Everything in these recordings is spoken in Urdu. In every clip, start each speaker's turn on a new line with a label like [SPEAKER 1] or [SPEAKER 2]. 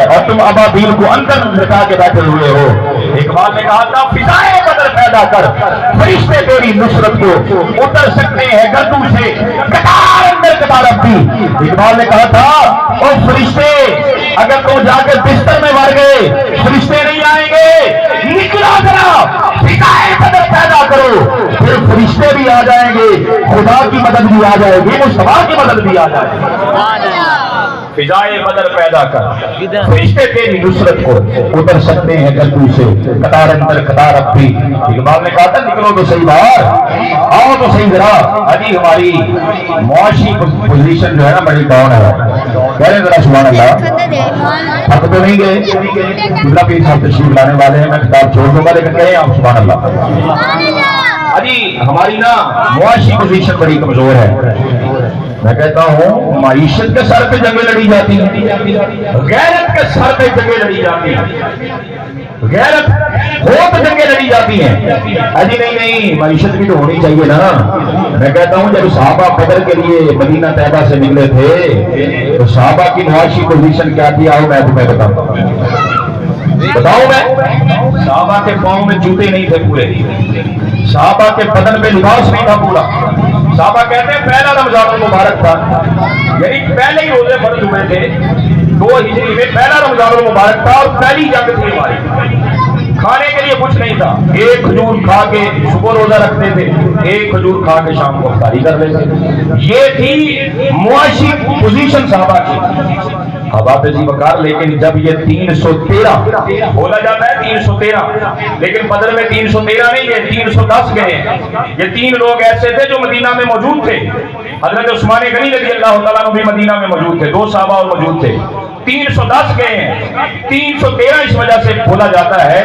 [SPEAKER 1] اور تم ابابیل کو اندر لٹا کے بیٹھے ہوئے ہو۔ اقبال نے کہا تھا فضائے بدر پیدا کر، فرشتے تیری نصرت کو اتر سکتے ہیں گردوں سے، قطار اندر قطار اپنی۔ اقبال نے کہا تھا او فرشتے اگر تم جا کے بستر میں مر گئے فرشتے نہیں آئیں گے، نکلا ذرا فضائے بدر پیدا کرو، پھر فرشتے بھی آ جائیں گے، خدا کی مدد بھی آ جائے گی، مصطفیٰ کی مدد بھی آ جائے گی۔ فضائے بدر پیدا کر، فرشتے تیری نصرت کو اتر سکتے ہیں گردوں سے، قطار اندر قطار اپنی۔ اقبال نے کہا تھا نکلو تو صحیح باہر، آؤ تو صحیح ذرا۔ ابھی ہماری معاشی پوزیشن جو ہے نا بڑی ڈاؤن ہے، کہہ رہے ذرا سبحان اللہ، تھک تو نہیں گئے؟ قبلہ پیر صاحب تشریف لانے والے ہیں، میں کتاب چھوڑ دوں گا لیکن کہیں آپ سبحان اللہ۔ ابھی ہماری نا معاشی پوزیشن بڑی کمزور ہے۔ میں کہتا ہوں معیشت کے سر پہ جنگیں لڑی جاتی ہیں، غیرت کے سر پہ جنگیں لڑی جاتی ہیں، غیرت ہو تو جنگیں لڑی جاتی ہیں۔ اجی نہیں معیشت بھی تو ہونی چاہیے نا۔ میں کہتا ہوں جب صحابہ بدر کے لیے مدینہ طیبہ سے نکلے تھے تو صحابہ کی معاشی پوزیشن کیا تھی؟ آؤ میں تمہیں بتاؤں میں صحابہ کے پاؤں میں جوتے نہیں تھے پورے، صحابہ کے بدن پہ لباس نہیں تھا پورا۔ صحابہ کہتے ہیں پہلا رمضان المبارک تھا، یعنی پہلے ہی روزے فرض ہوئے تھے 2 ہجری میں، پہلا رمضان المبارک تھا اور پہلی جنگ تھی ہماری۔ کھانے کے لیے کچھ نہیں تھا، ایک کھجور کھا کے صبح روزہ رکھتے تھے، ایک کھجور کھا کے شام کو افطاری کر لیتے۔ یہ تھی معاشی پوزیشن صحابہ کی۔ اب آپ جی وقار، لیکن جب یہ 313 بولا جاتا ہے 313، لیکن بدر میں 313 نہیں ہے، 310 گئے ہیں۔ یہ 3 لوگ ایسے تھے جو مدینہ میں موجود تھے، حضرت عثمان غنی رضی اللہ تعالیٰ عنہ بھی مدینہ میں موجود تھے، 2 صحابہ اور موجود تھے۔ 310 گئے ہیں، 313 اس وجہ سے بولا جاتا ہے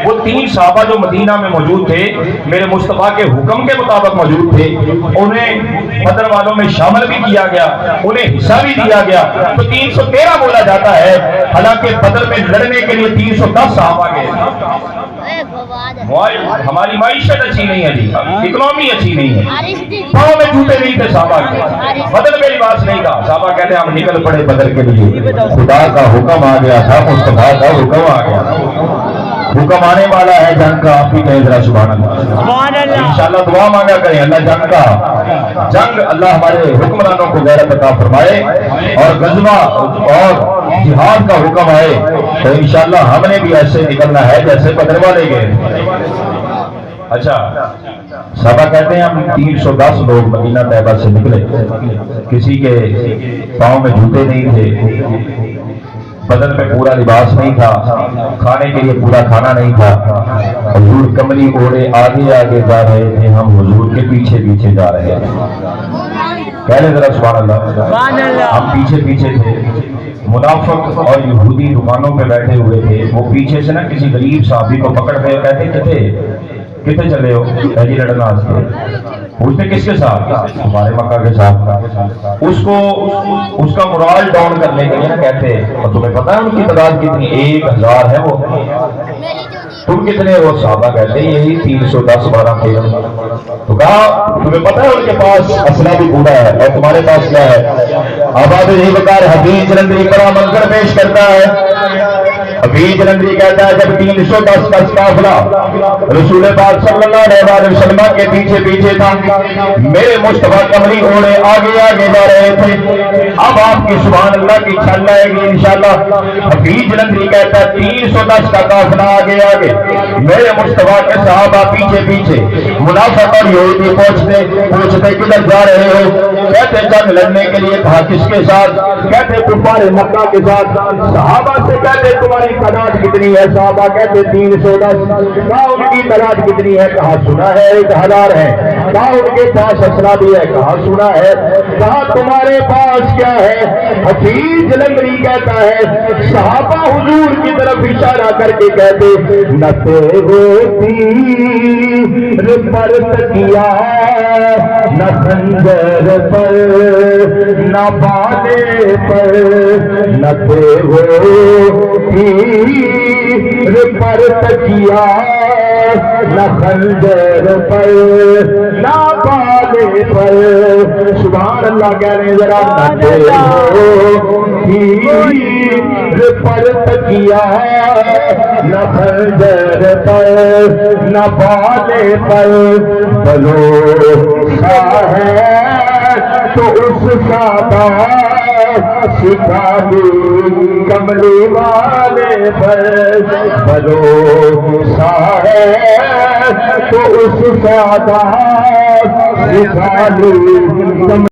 [SPEAKER 1] وہ 3 صحابہ جو مدینہ میں موجود تھے، میرے مصطفیٰ کے حکم کے مطابق موجود تھے، انہیں بدر والوں میں شامل بھی کیا گیا، انہیں حصہ بھی دیا گیا، تو 313 بولا جاتا ہے، حالانکہ بدر میں لڑنے کے لیے 310 صحابہ گئے۔ ہماری معیشت اچھی نہیں ہے جی، اکنامی اچھی نہیں ہے، پاؤں میں جوتے نہیں تھے صحابہ کے، بدر میں لباس نہیں تھا۔ صحابہ کہتے ہیں ہم نکل پڑے بدر کے لیے، خدا کا حکم آ گیا تھا، مصطفیٰ کا حکم آ گیا تھا، حکم آنے والا ہے جنگ کا، آپ ہی کہیں ذرا سبحان اللہ۔ انشاءاللہ دعا مانگا کریں اللہ جنگ کا، جنگ اللہ ہمارے حکمرانوں کو غیرت عطا فرمائے اور غزوہ اور جہاد کا حکم آئے تو انشاءاللہ ہم نے بھی ایسے نکلنا ہے جیسے بدر والے گئے۔ اچھا صحابہ کہتے ہیں ہم 310 لوگ مدینہ طیبہ سے نکلے، کسی کے پاؤں میں جوتے نہیں تھے، بدن میں پورا لباس نہیں تھا، کھانے کے لیے پورا کھانا نہیں تھا، حضور کملی اوڑے آگے آگے جا رہے تھے، ہم حضور کے پیچھے پیچھے جا رہے تھے۔ کہہ لیں ذرا سبحان اللہ۔ ہم پیچھے پیچھے تھے، منافق اور یہودی دکانوں پہ بیٹھے ہوئے تھے، وہ پیچھے سے نا کسی غریب صحابی کو پکڑ کے کہتے کتنے چلے ہو؟ جی لڑنا آستے، پوچھتے کس کے ساتھ؟ ہمارے مکہ کے ساتھ۔ اس کو اس کا مرال ڈاؤن کرنے کے لیے نا کہتے، اور تمہیں پتا ہے ان کی تعداد کتنی؟ 1000 ہے وہ، تم کتنے ہو؟ صحابہ کہتے ہیں یہی 310 12 13۔ تو کہا تمہیں پتا ہے ان کے پاس اسلحہ بھی پورا ہے اور تمہارے پاس کیا ہے؟ آباد نہیں بکار حبیب جلندری بڑا منظر پیش کرتا ہے۔ حبیب جلندری کہتا ہے جب 310 کا قافلہ رسول پاک صلی اللہ علیہ وسلم کے پیچھے پیچھے تھا، میرے مصطفیٰ کملی اوڑے آگے آگے جا رہے تھے۔ اب آپ کی سبحان اللہ کی چھل آئے گی انشاءاللہ۔ حبیب جلندری کہتا ہے 310 کا قافلہ آگے آگے، میرے مصطفیٰ کے صحابہ پیچھے پیچھے، منافق اور یہودی پوچھتے کدھر جا رہے ہو؟ کہتے جنگ لڑنے کے لیے۔ کہا کس کے ساتھ؟ کہتے کفار مکہ کے ساتھ۔ صحابہ سے کہتے تمہاری تعداد کتنی ہے؟ صحابہ کہتے 310۔ کہا ان کی تعداد کتنی ہے؟ کہا سنا ہے 1000 ہے۔ کہا ان کے پاس اسلحہ بھی ہے؟ کہا سنا ہے۔ کہا تمہارے پاس کیا ہے؟ حفیظ جلندری کہتا ہے صحابہ حضور کی طرف اشارہ کر کے کہتے نہ تیر پر تکیا، نہ خنجر پر، نہ بالے پر، نہ تیر پر پر تکیا نہ خنجر پر نہ بالے پر سبحان اللہ کہہ رہے ذرا نہ ہو تیر پر تکیا نہ خنجر پر نہ بالے پر بھروسہ ہے تو اس سادہ سکھا دی کملی والے پر بھروسہ ہے تو اس سادہ سکھا دی